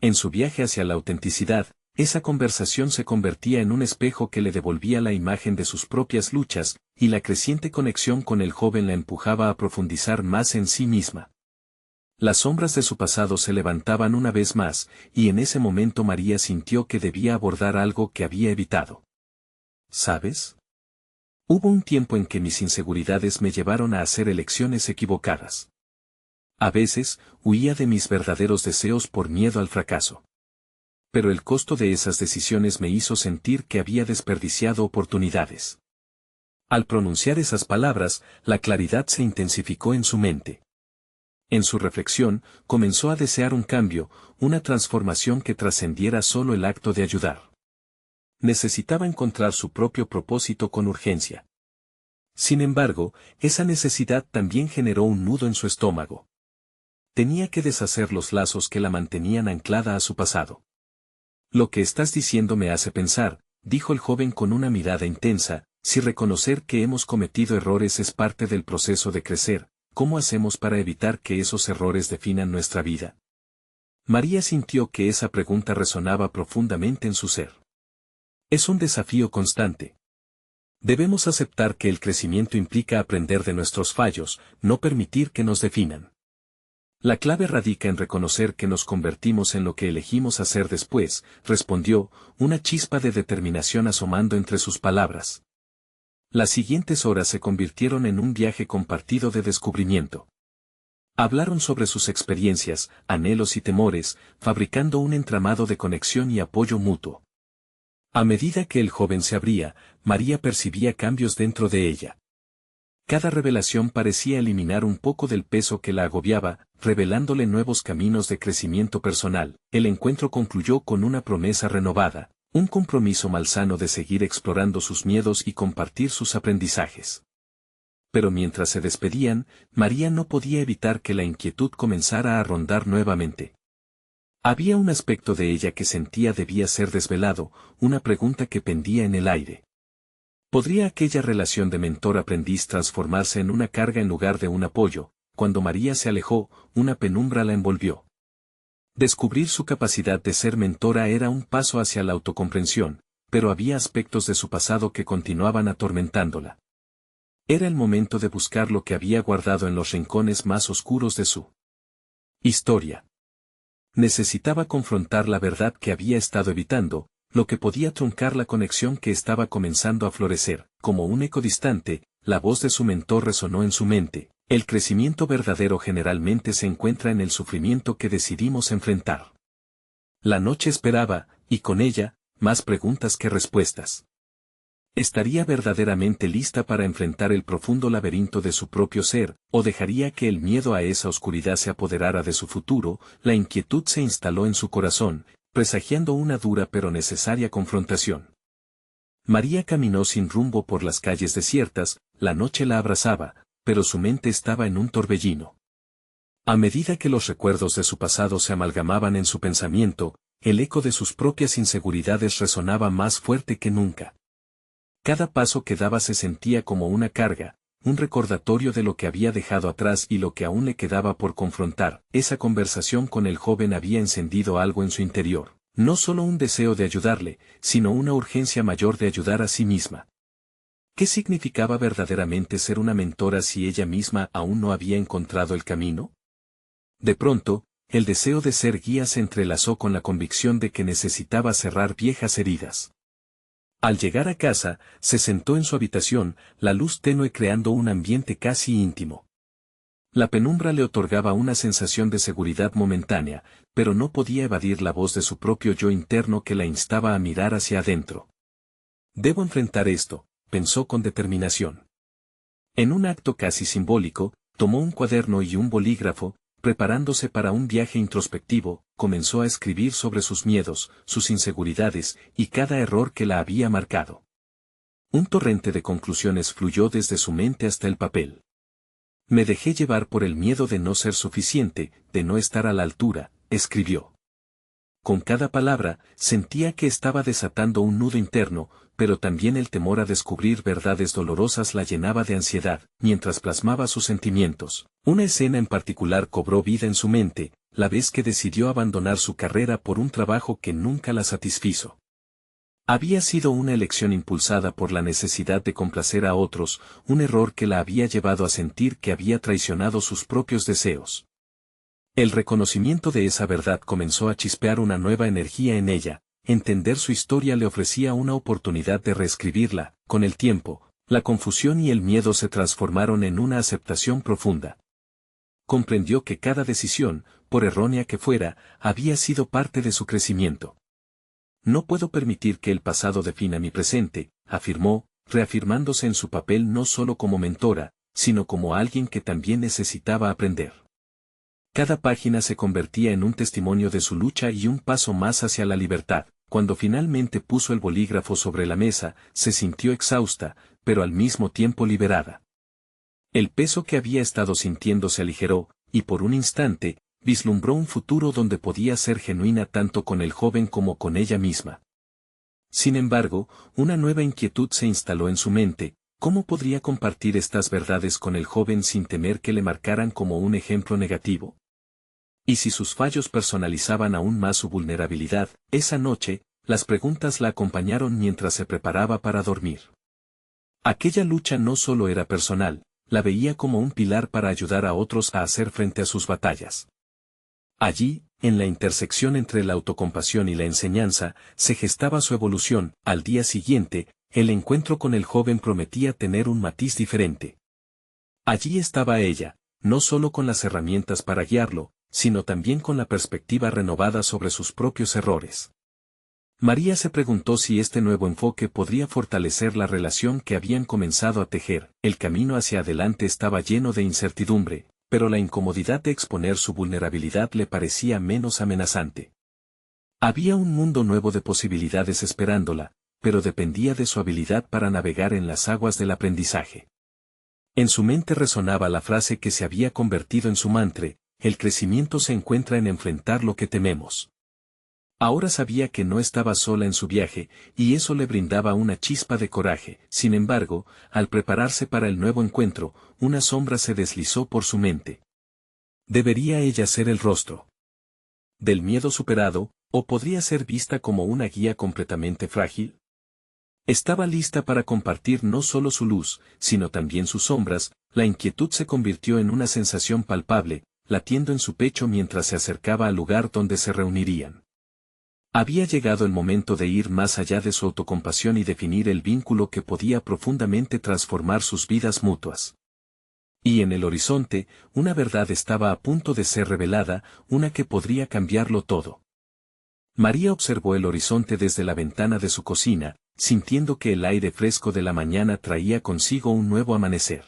En su viaje hacia la autenticidad, esa conversación se convertía en un espejo que le devolvía la imagen de sus propias luchas, y la creciente conexión con el joven la empujaba a profundizar más en sí misma. Las sombras de su pasado se levantaban una vez más, y en ese momento María sintió que debía abordar algo que había evitado. ¿Sabes? Hubo un tiempo en que mis inseguridades me llevaron a hacer elecciones equivocadas. A veces, huía de mis verdaderos deseos por miedo al fracaso. Pero el costo de esas decisiones me hizo sentir que había desperdiciado oportunidades. Al pronunciar esas palabras, la claridad se intensificó en su mente. En su reflexión, comenzó a desear un cambio, una transformación que trascendiera solo el acto de ayudar. Necesitaba encontrar su propio propósito con urgencia. Sin embargo, esa necesidad también generó un nudo en su estómago. Tenía que deshacer los lazos que la mantenían anclada a su pasado. Lo que estás diciendo me hace pensar, dijo el joven con una mirada intensa, si reconocer que hemos cometido errores es parte del proceso de crecer, ¿cómo hacemos para evitar que esos errores definan nuestra vida? María sintió que esa pregunta resonaba profundamente en su ser. Es un desafío constante. Debemos aceptar que el crecimiento implica aprender de nuestros fallos, no permitir que nos definan. La clave radica en reconocer que nos convertimos en lo que elegimos hacer después, respondió, una chispa de determinación asomando entre sus palabras. Las siguientes horas se convirtieron en un viaje compartido de descubrimiento. Hablaron sobre sus experiencias, anhelos y temores, fabricando un entramado de conexión y apoyo mutuo. A medida que el joven se abría, María percibía cambios dentro de ella. Cada revelación parecía eliminar un poco del peso que la agobiaba, revelándole nuevos caminos de crecimiento personal. El encuentro concluyó con una promesa renovada, un compromiso malsano de seguir explorando sus miedos y compartir sus aprendizajes. Pero mientras se despedían, María no podía evitar que la inquietud comenzara a rondar nuevamente. Había un aspecto de ella que sentía debía ser desvelado, una pregunta que pendía en el aire. ¿Podría aquella relación de mentor-aprendiz transformarse en una carga en lugar de un apoyo? Cuando María se alejó, una penumbra la envolvió. Descubrir su capacidad de ser mentora era un paso hacia la autocomprensión, pero había aspectos de su pasado que continuaban atormentándola. Era el momento de buscar lo que había guardado en los rincones más oscuros de su historia. Necesitaba confrontar la verdad que había estado evitando, lo que podía truncar la conexión que estaba comenzando a florecer. Como un eco distante, la voz de su mentor resonó en su mente. El crecimiento verdadero generalmente se encuentra en el sufrimiento que decidimos enfrentar. La noche esperaba, y con ella, más preguntas que respuestas. ¿Estaría verdaderamente lista para enfrentar el profundo laberinto de su propio ser, o dejaría que el miedo a esa oscuridad se apoderara de su futuro? La inquietud se instaló en su corazón, presagiando una dura pero necesaria confrontación. María caminó sin rumbo por las calles desiertas, la noche la abrazaba, pero su mente estaba en un torbellino. A medida que los recuerdos de su pasado se amalgamaban en su pensamiento, el eco de sus propias inseguridades resonaba más fuerte que nunca. Cada paso que daba se sentía como una carga, un recordatorio de lo que había dejado atrás y lo que aún le quedaba por confrontar. Esa conversación con el joven había encendido algo en su interior, no solo un deseo de ayudarle, sino una urgencia mayor de ayudar a sí misma. ¿Qué significaba verdaderamente ser una mentora si ella misma aún no había encontrado el camino? De pronto, el deseo de ser guía se entrelazó con la convicción de que necesitaba cerrar viejas heridas. Al llegar a casa, se sentó en su habitación, la luz tenue creando un ambiente casi íntimo. La penumbra le otorgaba una sensación de seguridad momentánea, pero no podía evadir la voz de su propio yo interno que la instaba a mirar hacia adentro. Debo enfrentar esto, pensó con determinación. En un acto casi simbólico, tomó un cuaderno y un bolígrafo, preparándose para un viaje introspectivo, comenzó a escribir sobre sus miedos, sus inseguridades, y cada error que la había marcado. Un torrente de conclusiones fluyó desde su mente hasta el papel. Me dejé llevar por el miedo de no ser suficiente, de no estar a la altura, escribió. Con cada palabra, sentía que estaba desatando un nudo interno, pero también el temor a descubrir verdades dolorosas la llenaba de ansiedad, mientras plasmaba sus sentimientos. Una escena en particular cobró vida en su mente, la vez que decidió abandonar su carrera por un trabajo que nunca la satisfizo. Había sido una elección impulsada por la necesidad de complacer a otros, un error que la había llevado a sentir que había traicionado sus propios deseos. El reconocimiento de esa verdad comenzó a chispear una nueva energía en ella. Entender su historia le ofrecía una oportunidad de reescribirla. Con el tiempo, la confusión y el miedo se transformaron en una aceptación profunda. Comprendió que cada decisión, por errónea que fuera, había sido parte de su crecimiento. No puedo permitir que el pasado defina mi presente, afirmó, reafirmándose en su papel no solo como mentora, sino como alguien que también necesitaba aprender. Cada página se convertía en un testimonio de su lucha y un paso más hacia la libertad. Cuando finalmente puso el bolígrafo sobre la mesa, se sintió exhausta, pero al mismo tiempo liberada. El peso que había estado sintiendo se aligeró, y por un instante, vislumbró un futuro donde podía ser genuina tanto con el joven como con ella misma. Sin embargo, una nueva inquietud se instaló en su mente: ¿cómo podría compartir estas verdades con el joven sin temer que le marcaran como un ejemplo negativo? ¿Y si sus fallos personalizaban aún más su vulnerabilidad? Esa noche, las preguntas la acompañaron mientras se preparaba para dormir. Aquella lucha no solo era personal, la veía como un pilar para ayudar a otros a hacer frente a sus batallas. Allí, en la intersección entre la autocompasión y la enseñanza, se gestaba su evolución. Al día siguiente, el encuentro con el joven prometía tener un matiz diferente. Allí estaba ella, no solo con las herramientas para guiarlo, sino también con la perspectiva renovada sobre sus propios errores. María se preguntó si este nuevo enfoque podría fortalecer la relación que habían comenzado a tejer. El camino hacia adelante estaba lleno de incertidumbre, pero la incomodidad de exponer su vulnerabilidad le parecía menos amenazante. Había un mundo nuevo de posibilidades esperándola, pero dependía de su habilidad para navegar en las aguas del aprendizaje. En su mente resonaba la frase que se había convertido en su mantra: el crecimiento se encuentra en enfrentar lo que tememos. Ahora sabía que no estaba sola en su viaje, y eso le brindaba una chispa de coraje. Sin embargo, al prepararse para el nuevo encuentro, una sombra se deslizó por su mente. ¿Debería ella ser el rostro del miedo superado, o podría ser vista como una guía completamente frágil? Estaba lista para compartir no solo su luz, sino también sus sombras. La inquietud se convirtió en una sensación palpable, latiendo en su pecho mientras se acercaba al lugar donde se reunirían. Había llegado el momento de ir más allá de su autocompasión y definir el vínculo que podía profundamente transformar sus vidas mutuas. Y en el horizonte, una verdad estaba a punto de ser revelada, una que podría cambiarlo todo. María observó el horizonte desde la ventana de su cocina, sintiendo que el aire fresco de la mañana traía consigo un nuevo amanecer.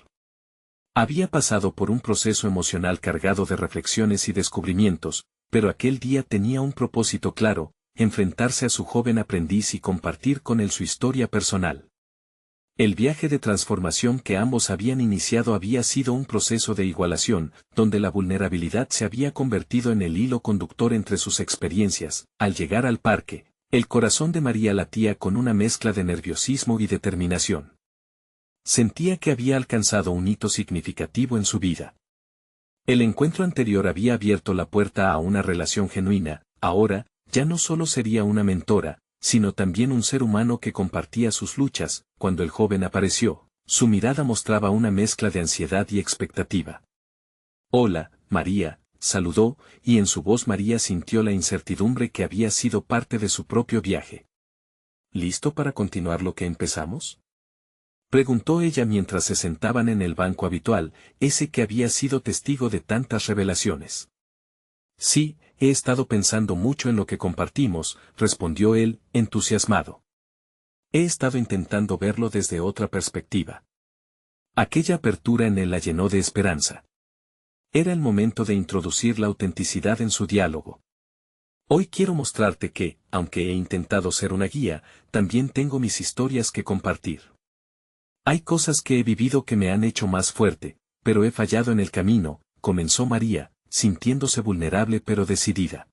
Había pasado por un proceso emocional cargado de reflexiones y descubrimientos, pero aquel día tenía un propósito claro: enfrentarse a su joven aprendiz y compartir con él su historia personal. El viaje de transformación que ambos habían iniciado había sido un proceso de igualación, donde la vulnerabilidad se había convertido en el hilo conductor entre sus experiencias. Al llegar al parque, el corazón de María latía con una mezcla de nerviosismo y determinación. Sentía que había alcanzado un hito significativo en su vida. El encuentro anterior había abierto la puerta a una relación genuina. Ahora, ya no solo sería una mentora, sino también un ser humano que compartía sus luchas. Cuando el joven apareció, su mirada mostraba una mezcla de ansiedad y expectativa. «Hola, María», saludó, y en su voz María sintió la incertidumbre que había sido parte de su propio viaje. «¿Listo para continuar lo que empezamos?», preguntó ella mientras se sentaban en el banco habitual, ese que había sido testigo de tantas revelaciones. «Sí, he estado pensando mucho en lo que compartimos», respondió él, entusiasmado. «He estado intentando verlo desde otra perspectiva». Aquella apertura en él la llenó de esperanza. Era el momento de introducir la autenticidad en su diálogo. «Hoy quiero mostrarte que, aunque he intentado ser una guía, también tengo mis historias que compartir. Hay cosas que he vivido que me han hecho más fuerte, pero he fallado en el camino», comenzó María, sintiéndose vulnerable pero decidida.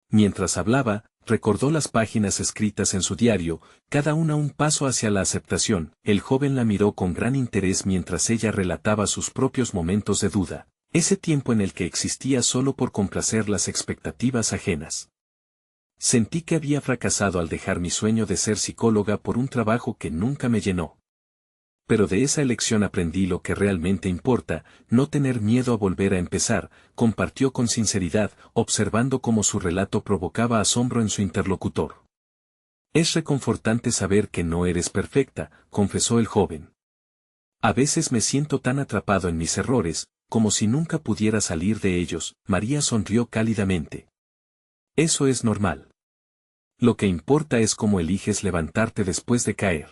Mientras hablaba, recordó las páginas escritas en su diario, cada una un paso hacia la aceptación. El joven la miró con gran interés mientras ella relataba sus propios momentos de duda, ese tiempo en el que existía solo por complacer las expectativas ajenas. «Sentí que había fracasado al dejar mi sueño de ser psicóloga por un trabajo que nunca me llenó. Pero de esa elección aprendí lo que realmente importa: no tener miedo a volver a empezar», compartió con sinceridad, observando cómo su relato provocaba asombro en su interlocutor. «Es reconfortante saber que no eres perfecta», confesó el joven. «A veces me siento tan atrapado en mis errores, como si nunca pudiera salir de ellos». María sonrió cálidamente. «Eso es normal. Lo que importa es cómo eliges levantarte después de caer».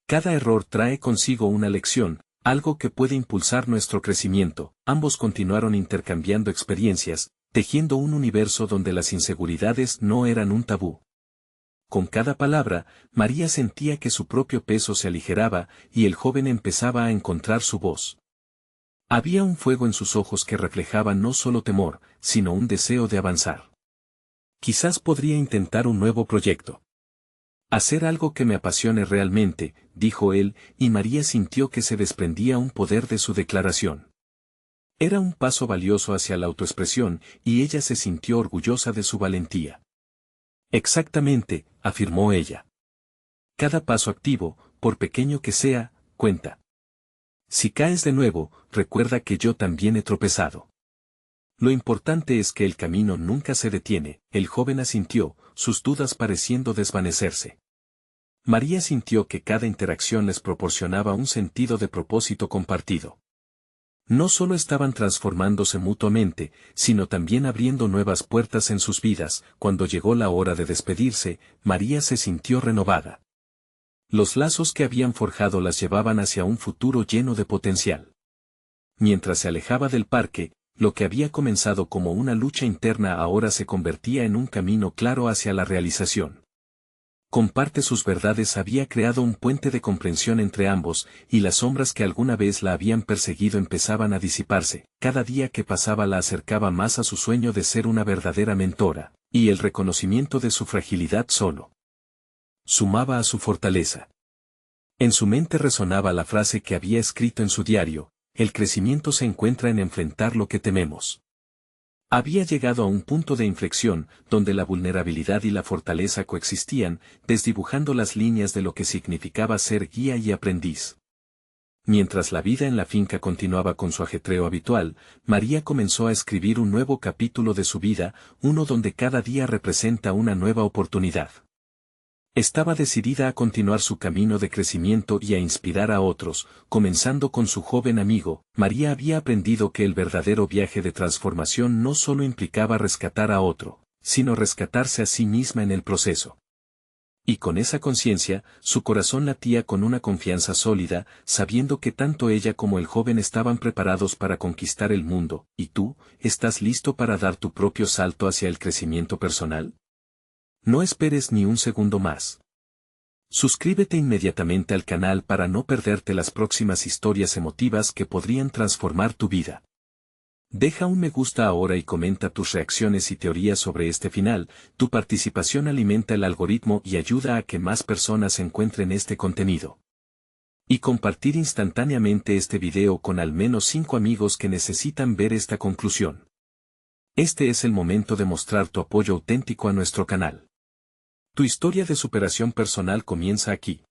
Cada error trae consigo una lección, algo que puede impulsar nuestro crecimiento. Ambos continuaron intercambiando experiencias, tejiendo un universo donde las inseguridades no eran un tabú. Con cada palabra, María sentía que su propio peso se aligeraba y el joven empezaba a encontrar su voz. Había un fuego en sus ojos que reflejaba no solo temor, sino un deseo de avanzar. Quizás podría intentar un nuevo proyecto. Hacer algo que me apasione realmente, dijo él, y María sintió que se desprendía un poder de su declaración. Era un paso valioso hacia la autoexpresión, y ella se sintió orgullosa de su valentía. Exactamente, afirmó ella. Cada paso activo, por pequeño que sea, cuenta. Si caes de nuevo, recuerda que yo también he tropezado. Lo importante es que el camino nunca se detiene. El joven asintió, sus dudas pareciendo desvanecerse. María sintió que cada interacción les proporcionaba un sentido de propósito compartido. No solo estaban transformándose mutuamente, sino también abriendo nuevas puertas en sus vidas. Cuando llegó la hora de despedirse, María se sintió renovada. Los lazos que habían forjado las llevaban hacia un futuro lleno de potencial. Mientras se alejaba del parque, lo que había comenzado como una lucha interna ahora se convertía en un camino claro hacia la realización. Comparte sus verdades había creado un puente de comprensión entre ambos, y las sombras que alguna vez la habían perseguido empezaban a disiparse. Cada día que pasaba la acercaba más a su sueño de ser una verdadera mentora, y el reconocimiento de su fragilidad solo sumaba a su fortaleza. En su mente resonaba la frase que había escrito en su diario: el crecimiento se encuentra en enfrentar lo que tememos. Había llegado a un punto de inflexión, donde la vulnerabilidad y la fortaleza coexistían, desdibujando las líneas de lo que significaba ser guía y aprendiz. Mientras la vida en la finca continuaba con su ajetreo habitual, María comenzó a escribir un nuevo capítulo de su vida, uno donde cada día representa una nueva oportunidad. Estaba decidida a continuar su camino de crecimiento y a inspirar a otros, comenzando con su joven amigo. María había aprendido que el verdadero viaje de transformación no solo implicaba rescatar a otro, sino rescatarse a sí misma en el proceso. Y con esa conciencia, su corazón latía con una confianza sólida, sabiendo que tanto ella como el joven estaban preparados para conquistar el mundo. ¿Y tú, estás listo para dar tu propio salto hacia el crecimiento personal? No esperes ni un segundo más. Suscríbete inmediatamente al canal para no perderte las próximas historias emotivas que podrían transformar tu vida. Deja un me gusta ahora y comenta tus reacciones y teorías sobre este final. Tu participación alimenta el algoritmo y ayuda a que más personas encuentren este contenido. Y compartir instantáneamente este video con al menos 5 amigos que necesitan ver esta conclusión. Este es el momento de mostrar tu apoyo auténtico a nuestro canal. Tu historia de superación personal comienza aquí.